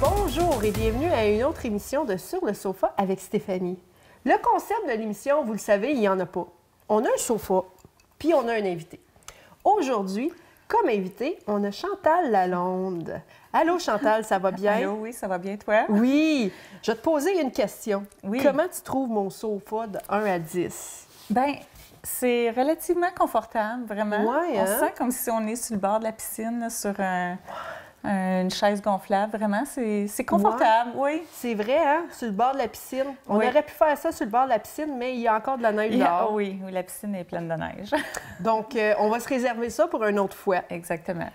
Bonjour et bienvenue à une autre émission de Sur le sofa avec Stéphanie. Le concept de l'émission, vous le savez, il n'y en a pas. On a un sofa, puis on a un invité. Aujourd'hui, comme invité, on a Chantal Lalonde. Allô Chantal, ça va bien? Allô, oui, ça va bien toi? Oui, je vais te poser une question. Oui. Comment tu trouves mon sofa de 1 à 10? Bien, c'est relativement confortable, vraiment. Ouais, On hein? se sent comme si on est sur le bord de la piscine, là, sur une chaise gonflable. Vraiment, c'est confortable, oui. C'est vrai, hein? Sur le bord de la piscine. On Oui. aurait pu faire ça sur le bord de la piscine, mais il y a encore de la neige dehors. Oui, la piscine est pleine de neige. Donc, on va se réserver ça pour une autre fois. Exactement.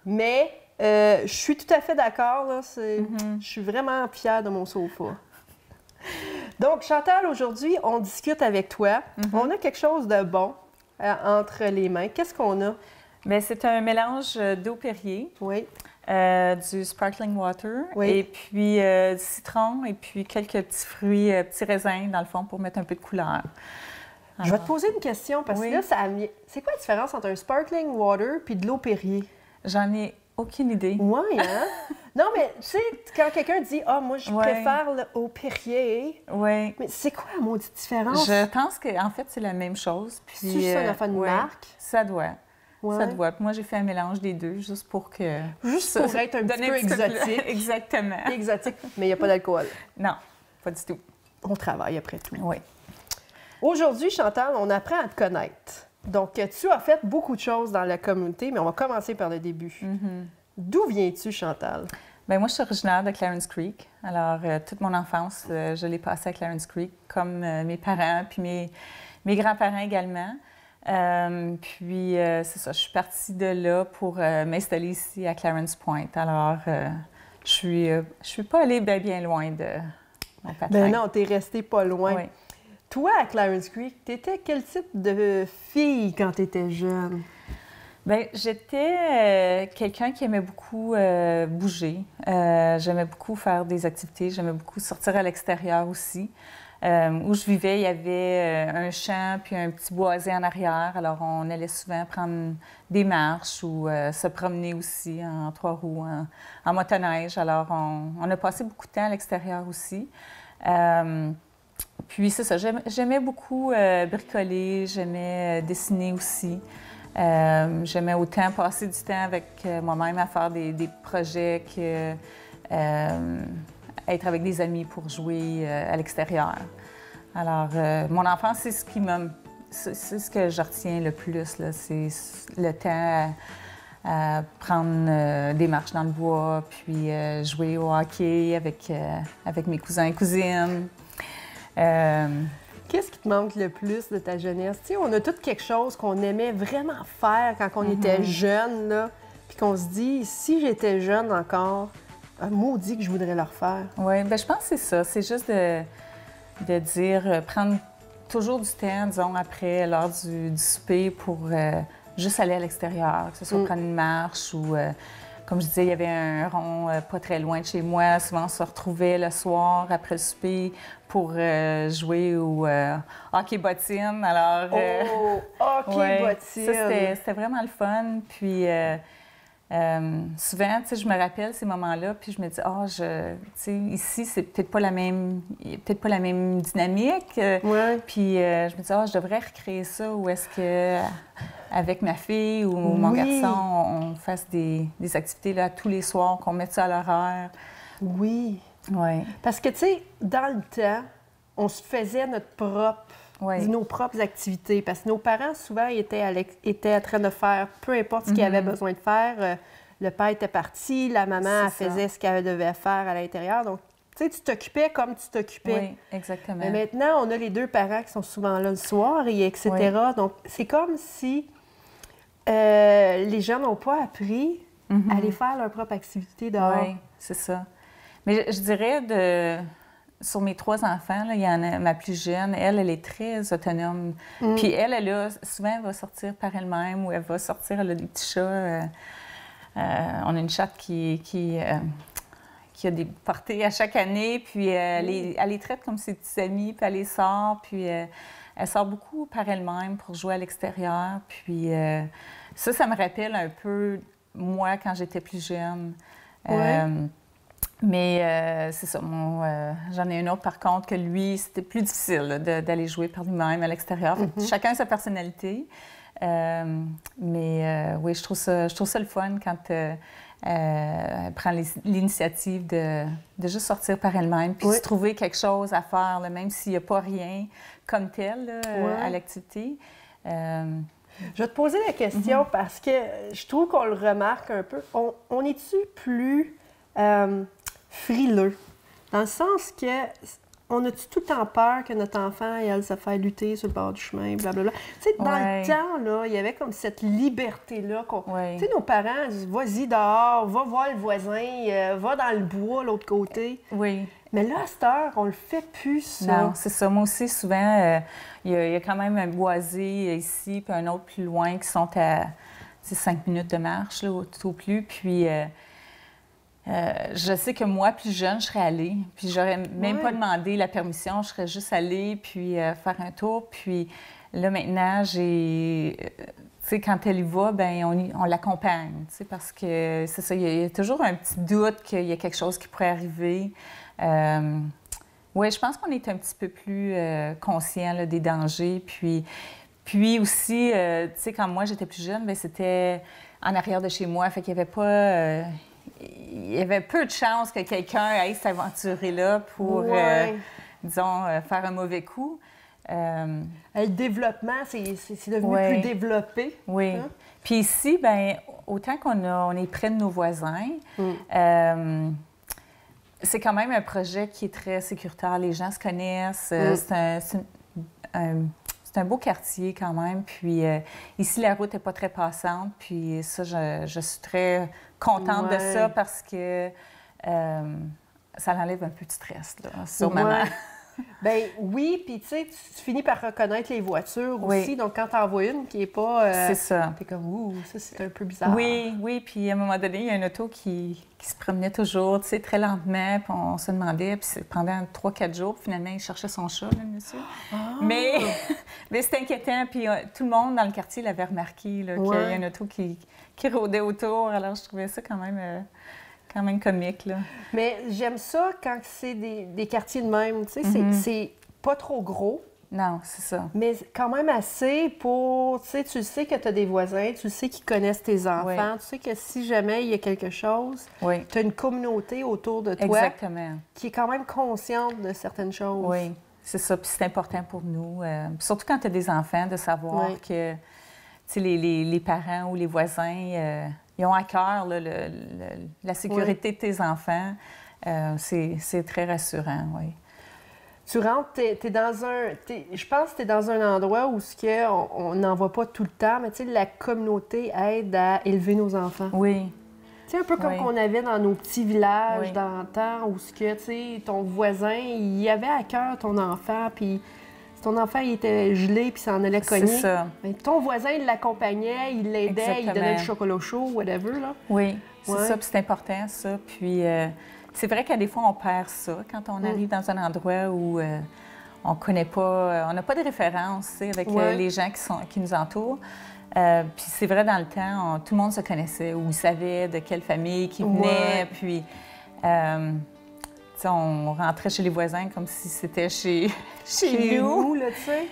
Mais je suis tout à fait d'accord. Là, je suis vraiment fière de mon sofa. Donc, Chantal, aujourd'hui, on discute avec toi. On a quelque chose de bon entre les mains. Qu'est-ce qu'on a? Bien, c'est un mélange d'eau Perrier, Oui. du sparkling water, Oui. et puis du citron, et puis quelques petits fruits, petits raisins, dans le fond, pour mettre un peu de couleur. Je vais te poser une question parce que Oui. là, c'est quoi la différence entre un sparkling water puis de l'eau Perrier? J'en ai aucune idée. Oui, hein? Non, mais tu sais, quand quelqu'un dit « Ah, moi, je Ouais. préfère l'eau Perrier Oui. » mais c'est quoi la maudite différence? Je pense qu'en fait, c'est la même chose. Puis, C'est juste un affaire de ouais, marque? Ça doit. Ouais. Ça doit. Puis moi, j'ai fait un mélange des deux, juste pour que... Juste pour être un petit peu exotique. Exactement. Exotique, mais il n'y a pas d'alcool. Non, pas du tout. On travaille après tout. Oui. Aujourd'hui, Chantal, on apprend à te connaître. Donc, tu as fait beaucoup de choses dans la communauté, mais on va commencer par le début. D'où viens-tu, Chantal? Bien, moi, je suis originaire de Clarence Creek. Alors, toute mon enfance, je l'ai passée à Clarence Creek, comme mes parents, puis mes grands-parents également. Puis, c'est ça, je suis partie de là pour m'installer ici à Clarence Point. Alors, je suis pas allée bien loin de mon patelin. Ben non, t'es restée pas loin. Oui. Toi, à Clarence Creek, t'étais quel type de fille quand t'étais jeune? Bien, j'étais quelqu'un qui aimait beaucoup bouger. J'aimais beaucoup faire des activités. J'aimais beaucoup sortir à l'extérieur aussi. Où je vivais, il y avait un champ puis un petit boisé en arrière. Alors, on allait souvent prendre des marches ou se promener aussi en trois roues, en motoneige. Alors, on a passé beaucoup de temps à l'extérieur aussi. Puis, c'est ça, j'aimais beaucoup bricoler, j'aimais dessiner aussi. J'aimais autant passer du temps avec moi-même à faire des projets que être avec des amis pour jouer à l'extérieur. Alors, mon enfance, c'est ce que je retiens le plus, là. C'est le temps à prendre des marches dans le bois, puis jouer au hockey avec mes cousins et cousines. Qu'est-ce qui te manque le plus de ta jeunesse? Tu sais, on a tout quelque chose qu'on aimait vraiment faire quand on était jeune, là, puis qu'on se dit, si j'étais jeune encore, un maudit que je voudrais le refaire. Oui, bien, je pense que c'est ça. C'est juste de dire, prendre toujours du temps, disons, après, l'heure du souper pour juste aller à l'extérieur, que ce soit prendre une marche ou, comme je disais, il y avait un rond pas très loin de chez moi. Souvent, on se retrouvait le soir après le souper pour jouer au hockey bottine. Alors, hockey ouais, bottine! Ça, c'était vraiment le fun. Puis, souvent, tu sais, je me rappelle ces moments-là, puis je me dis, tu sais, ici, c'est peut-être pas la même dynamique. Ouais. Puis je me dis, je devrais recréer ça, ou est-ce que avec ma fille ou mon garçon, on fasse des activités là tous les soirs, qu'on mette ça à l'horaire. Oui. Oui. Parce que, tu sais, dans le temps, on se faisait nos propres activités. Parce que nos parents, souvent, étaient en train de faire peu importe ce qu'ils avaient besoin de faire. Le père était parti, la maman elle faisait ce qu'elle devait faire à l'intérieur. Donc, tu sais, tu t'occupais comme tu t'occupais. Oui, exactement. Mais maintenant, on a les deux parents qui sont souvent là le soir, et etc. Oui. Donc, c'est comme si les gens n'ont pas appris à aller faire leur propre activité dehors. Oui, c'est ça. Mais je dirais sur mes 3 enfants, là, il y en a ma plus jeune, elle est très autonome. Puis souvent, elle va sortir par elle-même ou elle va sortir, elle a des petits chats. On a une chatte qui a des portées à chaque année, puis elle les traite comme ses petits amis, puis elle les sort, puis elle sort beaucoup par elle-même pour jouer à l'extérieur. Puis ça me rappelle un peu, moi, quand j'étais plus jeune. Ouais. Mais c'est ça, j'en ai un autre par contre que lui, c'était plus difficile là, d'aller jouer par lui-même à l'extérieur. Chacun a sa personnalité. Mais oui, je trouve ça le fun quand elle prend l'initiative de juste sortir par elle-même puis se trouver quelque chose à faire, là, même s'il n'y a pas rien comme tel là, à l'activité. Je vais te poser la question parce que je trouve qu'on le remarque un peu. On est-tu plus frileux? Dans le sens que on a-tu tout le temps peur que notre enfant aille se faire lutter sur le bord du chemin, blablabla? Tu sais, dans le temps, là, il y avait comme cette liberté-là. Tu sais, nos parents disent, vas-y dehors, va voir le voisin, va dans le bois, l'autre côté. Oui. Mais là, à cette heure, on le fait plus, ça. Non, c'est ça. Moi aussi, souvent, il y a quand même un boisé ici, puis un autre plus loin, qui sont à 5 minutes de marche, là, tout au plus. Puis, je sais que moi, plus jeune, je serais allée. Puis, j'aurais même pas demandé la permission. Je serais juste allée, puis faire un tour. Puis, là, maintenant, tu sais, quand elle y va, bien, on l'accompagne, tu sais, parce que c'est ça, il y a toujours un petit doute qu'il y a quelque chose qui pourrait arriver. Oui, je pense qu'on est un petit peu plus conscient là, des dangers. Puis aussi, tu sais, quand moi, j'étais plus jeune, bien, c'était en arrière de chez moi, fait qu'il n'y avait pas... il y avait peu de chances que quelqu'un aille s'aventurer là pour, disons, faire un mauvais coup. Le développement, c'est devenu plus développé. Oui. Hein? Puis ici, bien, autant on est près de nos voisins, c'est quand même un projet qui est très sécuritaire. Les gens se connaissent. C'est un beau quartier quand même. Puis ici, la route n'est pas très passante. Puis ça, je suis très contente de ça parce que ça enlève un peu de stress là, sur maman. Bien oui, puis tu sais, tu finis par reconnaître les voitures aussi. Donc quand tu en vois une qui n'est pas... c'est ça. T'es comme, ouh, ça c'est un peu bizarre. Oui. Puis à un moment donné, il y a une auto qui se promenait toujours, tu sais, très lentement. Puis on se demandait, puis pendant 3-4 jours, puis finalement, il cherchait son chat, là, monsieur. Ah. Mais c'était inquiétant. Puis tout le monde dans le quartier l'avait remarqué, là, qu'il y a une auto qui rôdait autour. Alors je trouvais ça quand même comique, là. Mais j'aime ça quand c'est des quartiers de même, tu sais, c'est pas trop gros. Non, c'est ça. Mais quand même assez pour, tu sais que tu as des voisins, tu sais qu'ils connaissent tes enfants, tu sais que si jamais il y a quelque chose, tu as une communauté autour de toi. Exactement. Qui est quand même consciente de certaines choses. Oui, c'est ça. Puis c'est important pour nous, surtout quand tu as des enfants, de savoir que, tu sais, les parents ou les voisins... ils ont à cœur là, la sécurité de tes enfants. C'est très rassurant, oui. Tu rentres, t'es dans un... je pense que tu es dans un endroit où on n'en voit pas tout le temps, mais tu sais, la communauté aide à élever nos enfants. Oui. Tu sais, un peu comme qu'on avait dans nos petits villages dans le temps, où tu sais, ton voisin, il avait à cœur ton enfant, puis... Ton enfant, il était gelé puis s'en allait cogner. C'est ça. Mais ton voisin, il l'accompagnait, il l'aidait, il donnait du chocolat chaud, whatever, là. Oui, c'est ça, puis c'est important, ça. Puis c'est vrai qu'à des fois, on perd ça quand on arrive dans un endroit où on connaît pas, on n'a pas de référence, tu sais, avec les gens qui nous entourent. Puis c'est vrai, dans le temps, tout le monde se connaissait, ou savait de quelle famille qui venait, puis... on rentrait chez les voisins comme si c'était chez nous. Là, tu sais.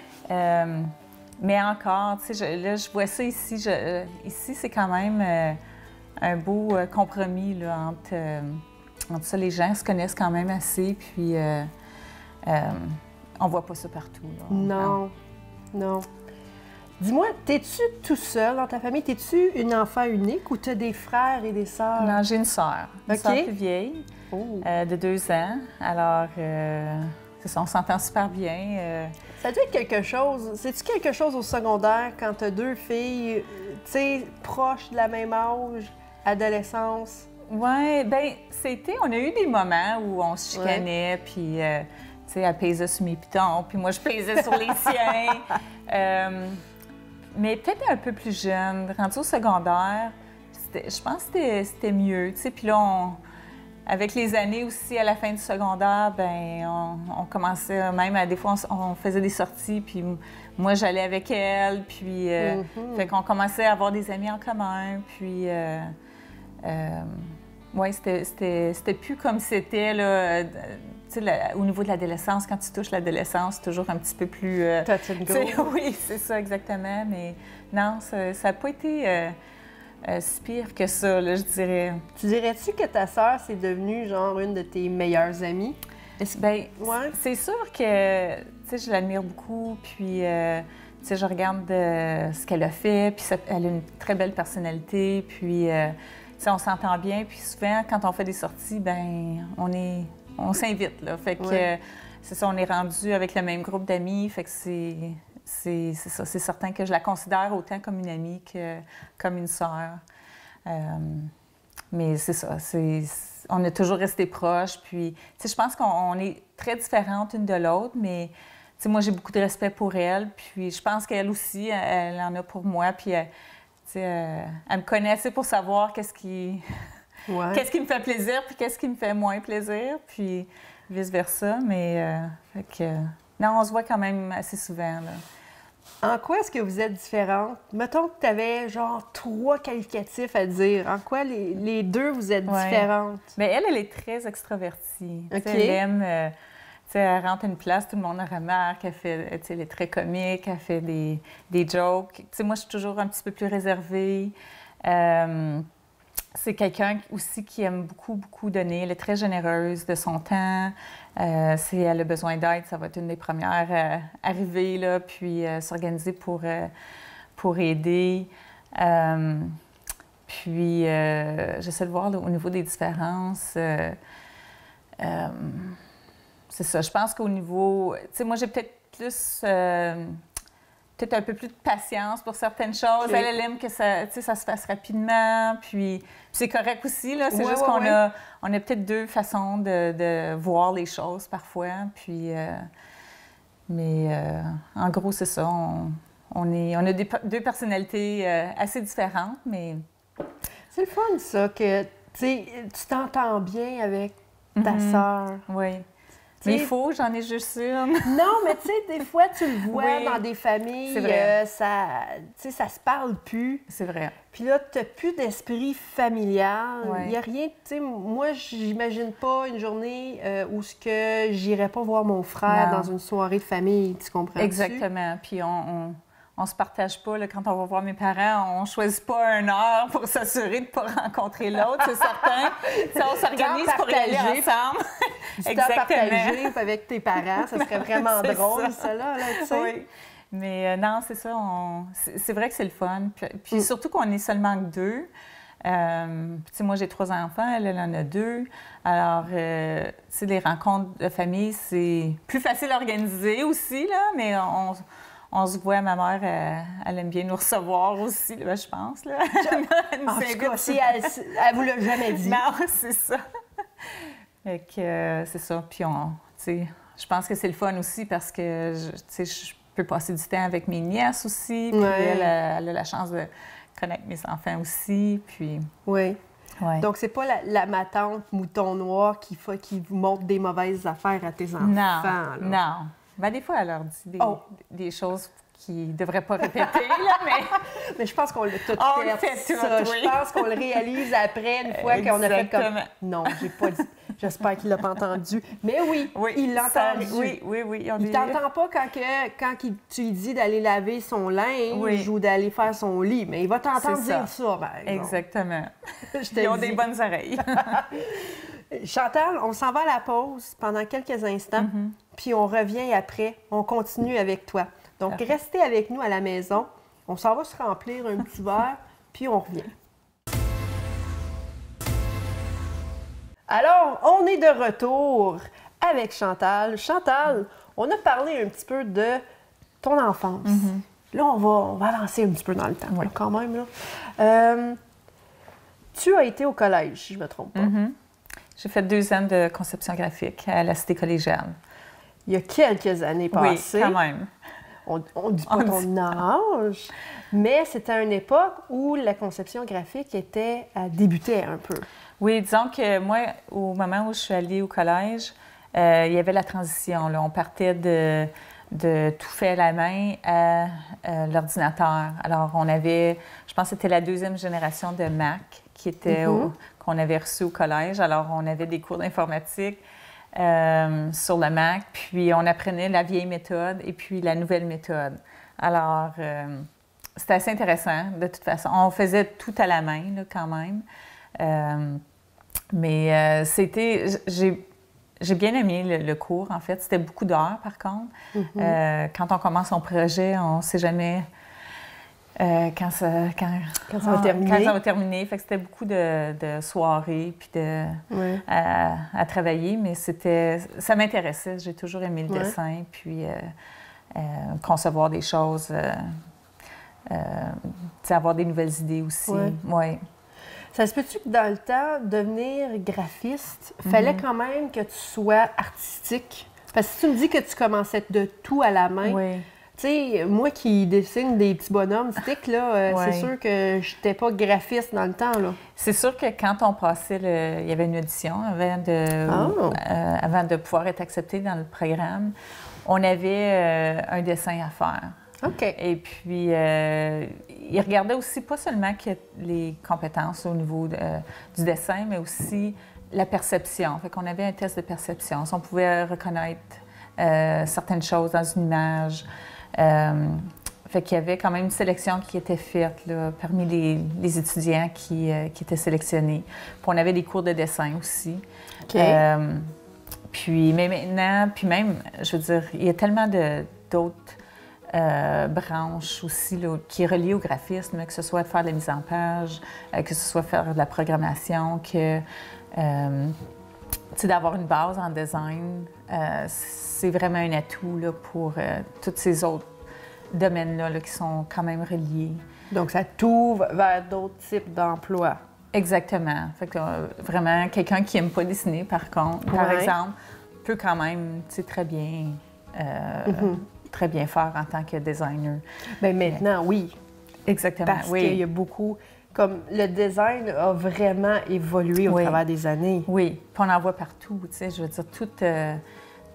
Mais encore, tu sais, là, je vois ça ici. Ici, c'est quand même un beau compromis là, entre ça. Les gens se connaissent quand même assez, puis on voit pas ça partout. Là, non. Dis-moi, t'es-tu tout seul dans ta famille? T'es-tu une enfant unique ou t'as des frères et des sœurs? Non, j'ai une sœur. Une sœur plus vieille. De 2 ans. Alors, c'est ça, on s'entend super bien. Ça doit être quelque chose. C'est-tu quelque chose au secondaire quand tu as 2 filles, tu sais, proches de la même âge, adolescence? Oui, bien, on a eu des moments où on se chicanait, puis, tu sais, elle pesait sur mes pitons, puis moi, je pesais sur les siens. Mais peut-être un peu plus jeune, rendu au secondaire, je pense que c'était mieux, tu sais, puis là, avec les années aussi, à la fin du secondaire, bien, on commençait même des fois, on faisait des sorties, puis moi, j'allais avec elle, puis fait qu'on commençait à avoir des amis en commun, puis Oui, c'était plus comme c'était, là, au niveau de l'adolescence. Quand tu touches l'adolescence, c'est toujours un petit peu plus... touch and go. Oui, c'est ça, exactement. Mais non, ça n'a pas été si pire que ça, là, je dirais. Tu dirais-tu que ta sœur, c'est devenue, genre, une de tes meilleures amies? Bien, ouais. C'est sûr que, tu sais, je l'admire beaucoup, puis... tu sais, je regarde ce qu'elle a fait, puis elle a une très belle personnalité, puis tu sais, on s'entend bien, puis souvent, quand on fait des sorties, ben on s'invite, là. Fait que c'est ça, on est rendu avec le même groupe d'amis, fait que c'est ça, c'est certain que je la considère autant comme une amie que comme une sœur. Mais c'est ça, on a toujours resté proches, puis tu sais, je pense qu'on est très différentes une de l'autre, mais... Tu sais, moi, j'ai beaucoup de respect pour elle, puis je pense qu'elle aussi, elle en a pour moi, puis tu sais, elle me connaît assez pour savoir qu'est-ce qui me fait plaisir, puis qu'est-ce qui me fait moins plaisir, puis vice-versa, mais fait que... Non, on se voit quand même assez souvent, là. En quoi est-ce que vous êtes différentes? Mettons que tu avais, genre, 3 qualificatifs à dire. En quoi les deux, vous êtes différentes? Bien, elle est très extravertie. OK. Elle aime... elle rentre à une place, tout le monde la remarque, elle est très comique, elle fait des jokes. Moi, je suis toujours un petit peu plus réservée. C'est quelqu'un aussi qui aime beaucoup, beaucoup donner. Elle est très généreuse de son temps. Si elle a besoin d'aide, ça va être une des premières à arriver, là, puis s'organiser pour aider. Puis, j'essaie de voir là, au niveau des différences. C'est ça. Je pense qu'au niveau... Tu sais, moi, j'ai peut-être plus... peut-être un peu plus de patience pour certaines choses. Okay. Elle aime que ça se fasse rapidement. Puis c'est correct aussi, là. C'est juste qu'on a peut-être deux façons de voir les choses parfois. Puis... en gros, c'est ça. On a deux personnalités assez différentes, mais... C'est le fun, ça, que tu t'entends bien avec ta sœur. Oui. Mais il faut, j'en ai juste une. Non, mais tu sais, des fois, tu le vois dans des familles, ça se parle plus. C'est vrai. Puis là, tu n'as plus d'esprit familial. Il n'y a rien, tu sais, moi, j'imagine pas une journée où j'irais pas voir mon frère dans une soirée de famille, tu comprends? Exactement. Puis on se partage pas. Là, quand on va voir mes parents, on choisit pas une heure pour s'assurer de ne pas rencontrer l'autre, c'est certain. On s'organise pour y aller ensemble. Du temps partagé avec tes parents, ça serait vraiment drôle, ça, là, tu sais. Oui. Mais non, c'est ça. C'est vrai que c'est le fun. Puis surtout qu'on est seulement que deux. Moi, j'ai 3 enfants, elle en a 2. Alors, les rencontres de famille, c'est plus facile à organiser aussi, là, mais on se voit, ma mère, elle aime bien nous recevoir aussi, là, je pense. Là. En tout cas, si elle vous l'a jamais dit. Non, c'est ça. Fait que, c'est ça. Puis, je pense que c'est le fun aussi parce que, je peux passer du temps avec mes nièces aussi. Puis, elle a la chance de connaître mes enfants aussi. Puis... Oui. Ouais. Donc, c'est pas la matante mouton noir qui vous montre des mauvaises affaires à tes enfants. Non. Ben, des fois, elle leur dit des choses qu'ils ne devraient pas répéter, là, mais je pense qu'on l'a tout fait, ça. Oui. Je pense qu'on le réalise après, une fois qu'on a fait comme... Non, j'ai pas dit... J'espère qu'il l'a pas entendu. Mais oui, il l'a entendu. Oui. Il t'entend pas quand tu lui dis d'aller laver son linge ou d'aller faire son lit, mais il va t'entendre dire ça, par exemple. Exactement. Ils ont des bonnes oreilles. Chantal, on s'en va à la pause pendant quelques instants, puis on revient après. On continue avec toi. Donc, restez avec nous à la maison. On s'en va se remplir un petit verre, puis on revient. Alors, on est de retour avec Chantal. Chantal, on a parlé un petit peu de ton enfance. Là, on va avancer un petit peu dans le temps, là, quand même. Là. Tu as été au collège, si je ne me trompe pas. J'ai fait 2 ans de conception graphique à la Cité collégiale. Il y a quelques années passées. Oui, quand même. On ne dit pas ton âge, mais c'était une époque où la conception graphique débutait un peu. Oui, disons que moi, au moment où je suis allée au collège, il y avait la transition. Là. On partait de tout fait à la main à l'ordinateur. Alors, on avait, je pense que c'était la 2e génération de Mac qu'on qu'on avait reçus au collège. Alors, on avait des cours d'informatique sur le Mac, puis on apprenait la vieille méthode et puis la nouvelle méthode. Alors, c'était assez intéressant, de toute façon. On faisait tout à la main, là, quand même. Mais j'ai bien aimé le cours, en fait. C'était beaucoup d'heures, par contre. Quand on commence son projet, on ne sait jamais quand ça va terminer. Fait que c'était beaucoup de soirées puis à travailler, mais ça m'intéressait. J'ai toujours aimé le dessin, puis concevoir des choses, avoir des nouvelles idées aussi. Ouais. Ça se peut-tu que dans le temps, devenir graphiste, fallait quand même que tu sois artistique? Parce que si tu me dis que tu commençais de tout à la main, tu sais, moi qui dessine des petits bonhommes sticks, là, c'est sûr que je n'étais pas graphiste dans le temps, là. C'est sûr que quand on passait, il y avait une audition avant de pouvoir être accepté dans le programme, on avait un dessin à faire. OK. Et puis, il regardait aussi pas seulement les compétences au niveau du dessin, mais aussi la perception. Fait qu'on avait un test de perception. Si on pouvait reconnaître certaines choses dans une image. Fait qu'il y avait quand même une sélection qui était faite là, parmi les étudiants qui étaient sélectionnés. Puis on avait des cours de dessin aussi. OK. Mais maintenant, même, je veux dire, il y a tellement d'autres branches aussi là, qui est reliée au graphisme, que ce soit de faire de la mise en page, que ce soit faire de la programmation, que d'avoir une base en design, c'est vraiment un atout là, pour tous ces autres domaines-là là, qui sont quand même reliés. Donc, ça t'ouvre vers d'autres types d'emplois. Exactement. Fait que vraiment, quelqu'un qui n'aime pas dessiner, par exemple, peut quand même très bien faire en tant que designer. Bien, maintenant, oui. Exactement, parce qu'il y a beaucoup... Comme le design a vraiment évolué au travers des années. Oui, puis on en voit partout, tu sais, je veux dire,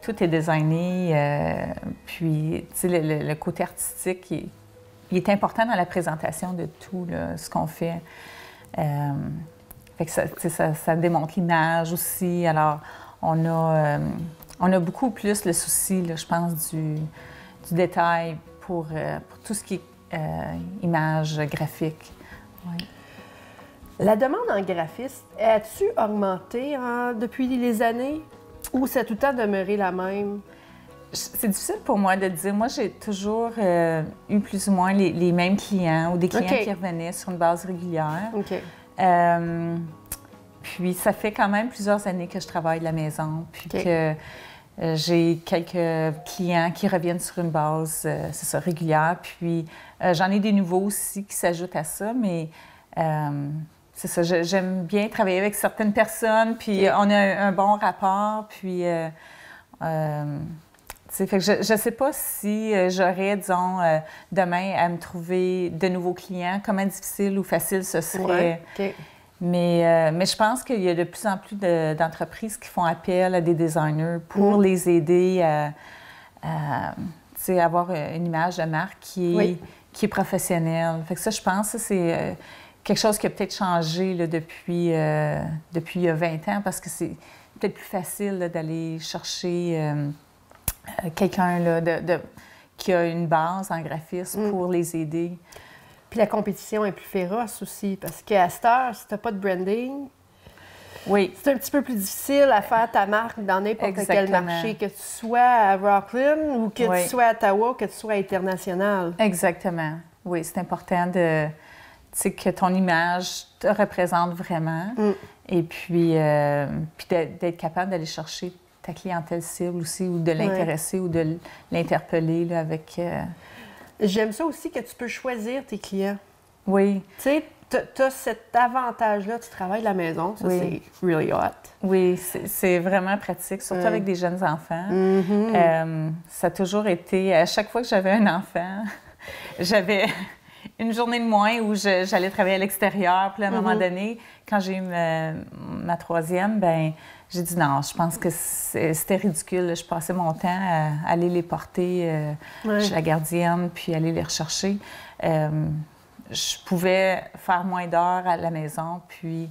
tout est designé, puis, tu sais, le côté artistique, il est important dans la présentation de tout, là, ce qu'on fait. Fait que ça démontre l'image aussi, alors on a beaucoup plus le souci, là, je pense, du détail pour tout ce qui est image graphique. Oui. La demande en graphiste, as-tu augmenté depuis les années ou c'est tout le temps demeuré la même? C'est difficile pour moi de dire. Moi, j'ai toujours eu plus ou moins les mêmes clients ou des clients qui revenaient sur une base régulière. OK. Puis, ça fait quand même plusieurs années que je travaille de la maison, puis que j'ai quelques clients qui reviennent sur une base, c'est ça, régulière. Puis, j'en ai des nouveaux aussi qui s'ajoutent à ça, mais c'est ça, j'aime bien travailler avec certaines personnes, puis on a un bon rapport, puis... fait que je ne sais pas si j'aurais, disons, demain à me trouver de nouveaux clients, comment difficile ou facile ce serait. Mais je pense qu'il y a de plus en plus d'entreprises qui font appel à des designers pour les aider à avoir une image de marque qui est professionnelle. Fait que ça, je pense que c'est quelque chose qui a peut-être changé là, depuis il y a 20 ans, parce que c'est peut-être plus facile là, d'aller chercher quelqu'un là, qui a une base en graphisme pour les aider. Puis la compétition est plus féroce aussi, parce qu'à cette heure, si tu n'as pas de branding, c'est un petit peu plus difficile à faire ta marque dans n'importe quel marché, que tu sois à Rockland ou que tu sois à Ottawa ou que tu sois international. Exactement. Oui, c'est important que ton image te représente vraiment et puis d'être capable d'aller chercher ta clientèle cible aussi, ou de l'intéresser ou de l'interpeller là, avec... J'aime ça aussi que tu peux choisir tes clients. Oui. Tu sais, tu as cet avantage-là, tu travailles de la maison, ça c'est really hot. Oui, c'est vraiment pratique, surtout avec des jeunes enfants. Ça a toujours été, à chaque fois que j'avais un enfant, j'avais une journée de moins où j'allais travailler à l'extérieur. Puis à un moment donné, quand j'ai eu ma troisième, ben j'ai dit non, je pense que c'était ridicule. Je passais mon temps à aller les porter chez la gardienne, puis aller les rechercher. Je pouvais faire moins d'heures à la maison, puis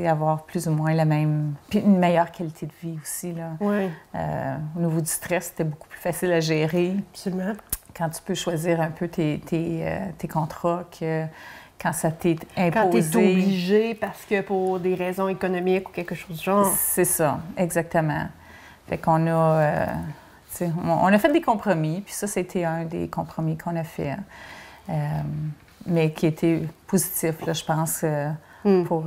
avoir plus ou moins la même... Puis une meilleure qualité de vie aussi, là. Oui. Au niveau du stress, c'était beaucoup plus facile à gérer. Absolument. Quand tu peux choisir un peu tes contrats que quand ça t'est imposé. Quand tu es obligé parce que pour des raisons économiques ou quelque chose du genre. C'est ça, exactement. Fait qu'on a... on a fait des compromis, puis ça, c'était un des compromis qu'on a fait, mais qui était positif, là, je pense, pour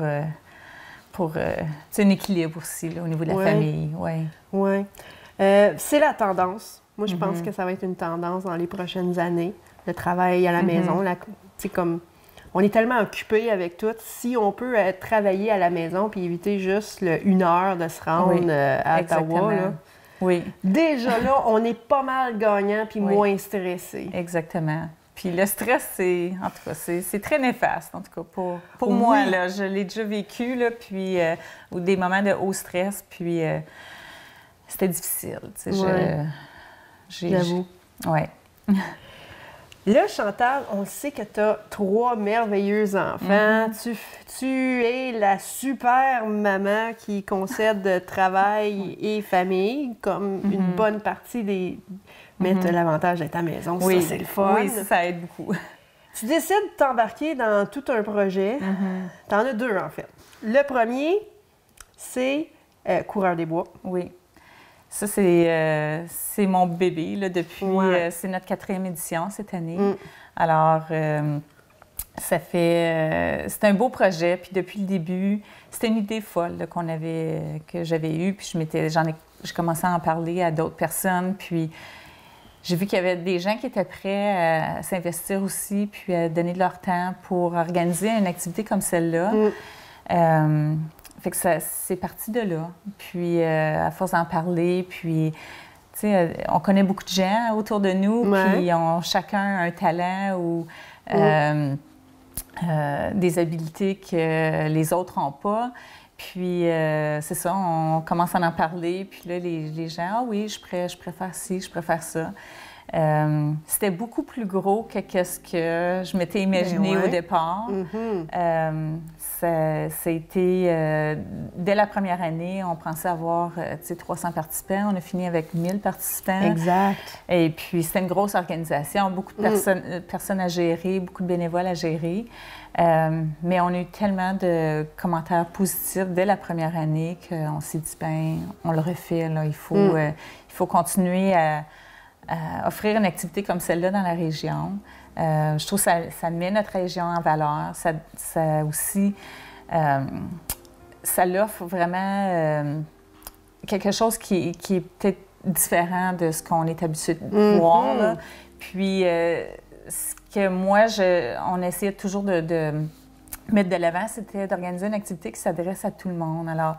un équilibre aussi là, au niveau de la famille. Oui. C'est la tendance. Moi, je pense que ça va être une tendance dans les prochaines années, le travail à la maison. Comme on est tellement occupé avec tout, si on peut travailler à la maison puis éviter juste 1 heure de se rendre à Ottawa, là, déjà là, on est pas mal gagnant puis moins stressé. Exactement. Puis le stress, en tout cas, c'est très néfaste, en tout cas, pour moi, là. Je l'ai déjà vécu, là, puis ou des moments de haut stress, puis c'était difficile, tu sais. J'avoue. Oui. Là, Chantal, on sait que tu as 3 merveilleux enfants. Tu es la super maman qui concède travail et famille, comme une bonne partie des... Mais tu as l'avantage d'être à la maison, ça, c'est le fun. Oui, ça aide beaucoup. Tu décides de t'embarquer dans tout un projet. Tu en as 2, en fait. Le premier, c'est Coureur des bois. Oui. Ça, c'est mon bébé, là, depuis... c'est notre 4e édition cette année. Alors, ça fait... c'est un beau projet, puis depuis le début, c'était une idée folle là, que j'avais eue, puis j'ai commencé à en parler à d'autres personnes, puis j'ai vu qu'il y avait des gens qui étaient prêts à s'investir aussi, puis à donner de leur temps pour organiser une activité comme celle-là. Fait que c'est parti de là. Puis, à force d'en parler, puis, tu sais, on connaît beaucoup de gens autour de nous, puis ils ont chacun un talent ou des habiletés que les autres n'ont pas. Puis, c'est ça, on commence à en parler, puis là, les gens, ah oui, je préfère ci, je préfère ça. C'était beaucoup plus gros que ce que je m'étais imaginé au départ. Ça a été, dès la première année, on pensait avoir 300 participants. On a fini avec 1000 participants. Exact. Et puis, c'était une grosse organisation, beaucoup de personnes à gérer, beaucoup de bénévoles à gérer. Mais on a eu tellement de commentaires positifs dès la première année qu'on s'est dit, bien, on le refait, là. Il faut continuer à offrir une activité comme celle-là dans la région. Je trouve que ça met notre région en valeur. Ça aussi, ça l'offre vraiment quelque chose qui est peut-être différent de ce qu'on est habitué de voir. Là. Puis, ce que moi, on essayait toujours de mettre de l'avant, c'était d'organiser une activité qui s'adresse à tout le monde. Alors,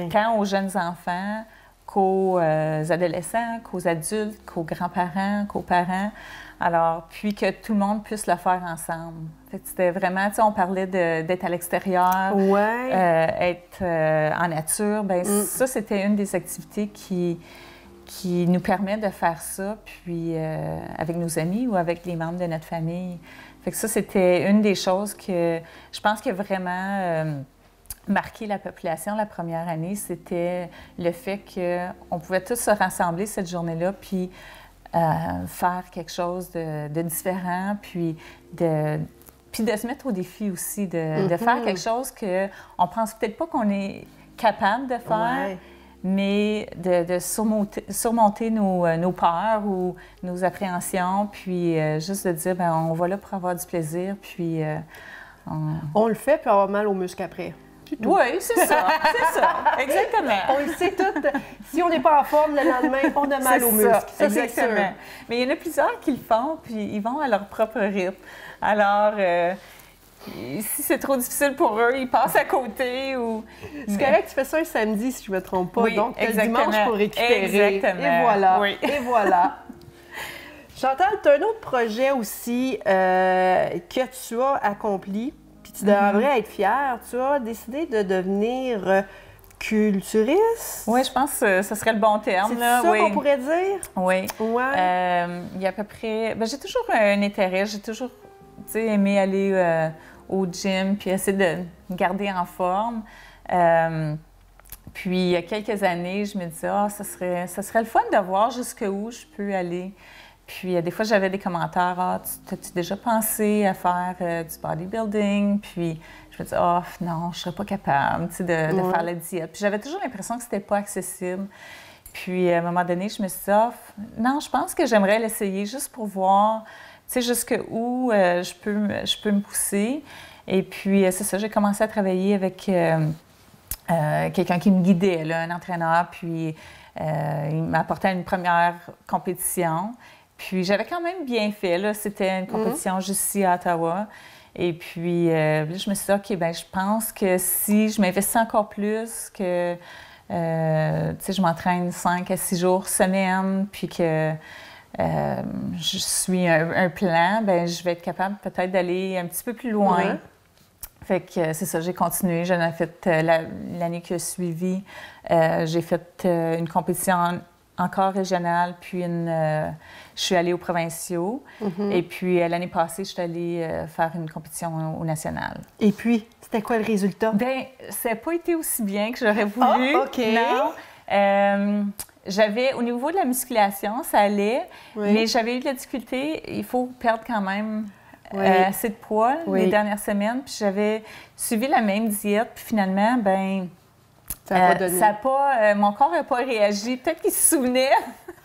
tant aux jeunes enfants, qu'aux adolescents, qu'aux adultes, qu'aux grands-parents, qu'aux parents. Alors, puis que tout le monde puisse le faire ensemble. Fait que c'était vraiment, tu sais, on parlait d'être à l'extérieur, être en nature. Bien, ça, c'était une des activités qui nous permet de faire ça, puis avec nos amis ou avec les membres de notre famille. Fait que ça, c'était une des choses que je pense que vraiment marqué la population la première année, c'était le fait qu'on pouvait tous se rassembler cette journée-là, puis faire quelque chose de différent, puis de se mettre au défi aussi, de faire quelque chose qu'on pense peut-être pas qu'on est capable de faire, mais de surmonter nos peurs ou nos appréhensions, puis juste de dire, bien, on va là pour avoir du plaisir, puis... On le fait, puis avoir mal aux muscles après. Oui, c'est ça, exactement. On le sait tout. Si on n'est pas en forme le lendemain, on a mal aux muscles. Ça, exactement. C'est sûr. Mais il y en a plusieurs qui le font, puis ils vont à leur propre rythme. Alors, si c'est trop difficile pour eux, ils passent à côté ou... C'est correct, tu fais ça un samedi, si je ne me trompe pas. Oui, donc, tu as le dimanche pour récupérer. Exactement. Et voilà. Oui. Et voilà. Chantal, tu as un autre projet aussi que tu as accompli. Tu devrais être fière. Tu as décidé de devenir culturiste. Oui, je pense que ce serait le bon terme. C'est ça qu'on pourrait dire? Oui. Ouais. Il y a à peu près... Bien, j'ai toujours un intérêt. J'ai toujours aimé aller au gym, puis essayer de me garder en forme. Puis, il y a quelques années, je me disais, ça serait le fun de voir jusqu'où je peux aller. Puis, des fois, j'avais des commentaires, as-tu déjà pensé à faire du bodybuilding? Puis, je me disais, non, je ne serais pas capable, de faire la diète. Puis, j'avais toujours l'impression que c'était pas accessible. Puis, à un moment donné, je me suis dit, non, je pense que j'aimerais l'essayer juste pour voir, jusqu'où je peux me pousser. Et puis, c'est ça, j'ai commencé à travailler avec quelqu'un qui me guidait, là, un entraîneur. Puis, il m'apportait à une première compétition. Puis, j'avais quand même bien fait, là. C'était une compétition juste ici à Ottawa. Et puis, je me suis dit, OK, bien, je pense que si je m'investis encore plus, que, je m'entraîne 5 à 6 jours semaine, puis que je suis un plan, bien, je vais être capable peut-être d'aller un petit peu plus loin. Fait que c'est ça, j'ai continué. J'en ai fait l'année qui a suivi. J'ai fait une compétition encore régionale, puis je suis allée aux provinciaux. Et puis l'année passée, je suis allée faire une compétition au national. Et puis, c'était quoi le résultat? Bien, ça n'a pas été aussi bien que j'aurais voulu. OK. Non. Au niveau de la musculation, ça allait, mais j'avais eu de la difficulté. Il faut perdre quand même assez de poids les dernières semaines. Puis j'avais suivi la même diète, puis finalement, bien, mon corps n'a pas réagi. Peut-être qu'il se souvenait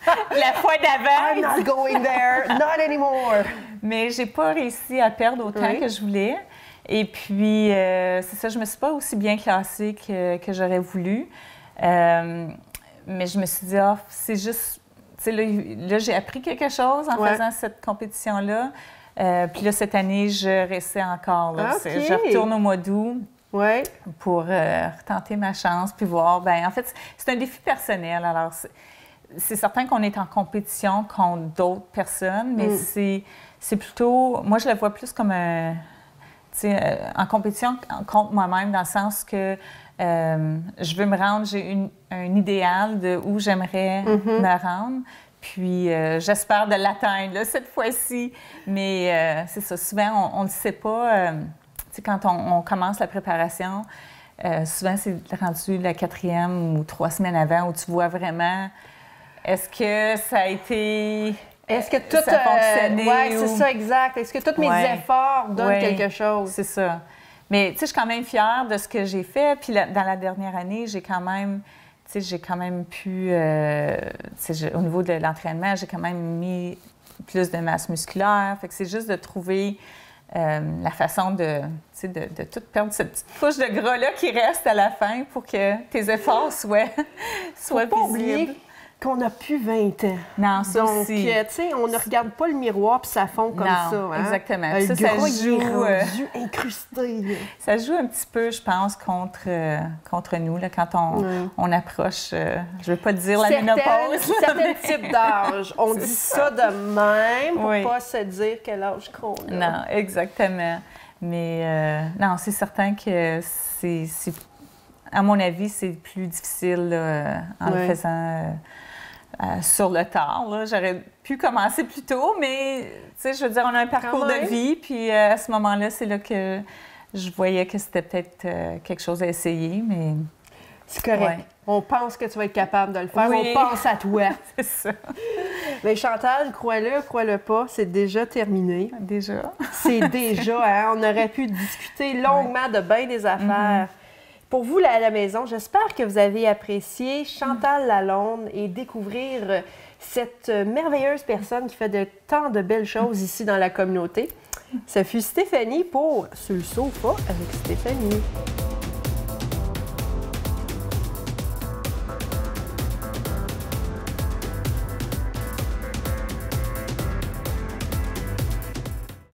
la fois d'avant. I'm not going there, not anymore. Mais j'ai pas réussi à perdre autant que je voulais. Et puis, c'est ça, je me suis pas aussi bien classée que j'aurais voulu. Mais je me suis dit, c'est juste... Tu sais, là j'ai appris quelque chose en faisant cette compétition-là. Puis là, cette année, je restais encore. Là. Okay. Je retourne au mois d'août pour retenter ma chance, puis voir. Bien, en fait, c'est un défi personnel. Alors, c'est certain qu'on est en compétition contre d'autres personnes, mais c'est plutôt... Moi, je le vois plus comme en compétition contre moi-même, dans le sens que je veux me rendre, j'ai un idéal de où j'aimerais me rendre. Puis, j'espère de l'atteindre là, cette fois-ci. Mais c'est ça, souvent, on ne le sait pas. Quand on commence la préparation, souvent, c'est rendu la 4e ou 3 semaines avant où tu vois vraiment, est-ce que ça a été... Est-ce que tout ça a fonctionné? Oui, c'est ça, exact. Est-ce que tous mes efforts donnent quelque chose? C'est ça. Mais, tu sais, je suis quand même fière de ce que j'ai fait. Puis, dans la dernière année, j'ai quand même pu, au niveau de l'entraînement, j'ai quand même mis plus de masse musculaire. Fait que c'est juste de trouver la façon de tout perdre cette petite couche de gras-là qui reste à la fin pour que tes efforts soient visibles. Qu'on n'a plus 20 ans. Non, ça donc, aussi. tu sais, on ne regarde pas le miroir puis ça fond comme ça. Hein? Exactement. Le gras, ça joue, est rendu incrusté. Ça joue un petit peu, je pense, contre nous, là, quand on approche, je ne veux pas dire la ménopause. Certains types d'âge. On dit ça de même pour ne pas se dire quel âge qu'on a. Non, exactement. Mais non, c'est certain que c'est à mon avis, c'est plus difficile là, en le faisant sur le tard. Là. J'aurais pu commencer plus tôt, mais je veux dire, on a un parcours de vie, puis à ce moment-là, c'est là que je voyais que c'était peut-être quelque chose à essayer, mais... C'est correct. On pense que tu vas être capable de le faire. On pense à toi. C'est ça. Mais Chantal, crois-le pas, c'est déjà terminé. Déjà? C'est déjà, hein? On aurait pu discuter longuement de bien des affaires. Pour vous, là, à la maison, j'espère que vous avez apprécié Chantal Lalonde et découvrir cette merveilleuse personne qui fait tant de belles choses ici dans la communauté. Ce fut Stéphanie pour Sur le sofa avec Stéphanie.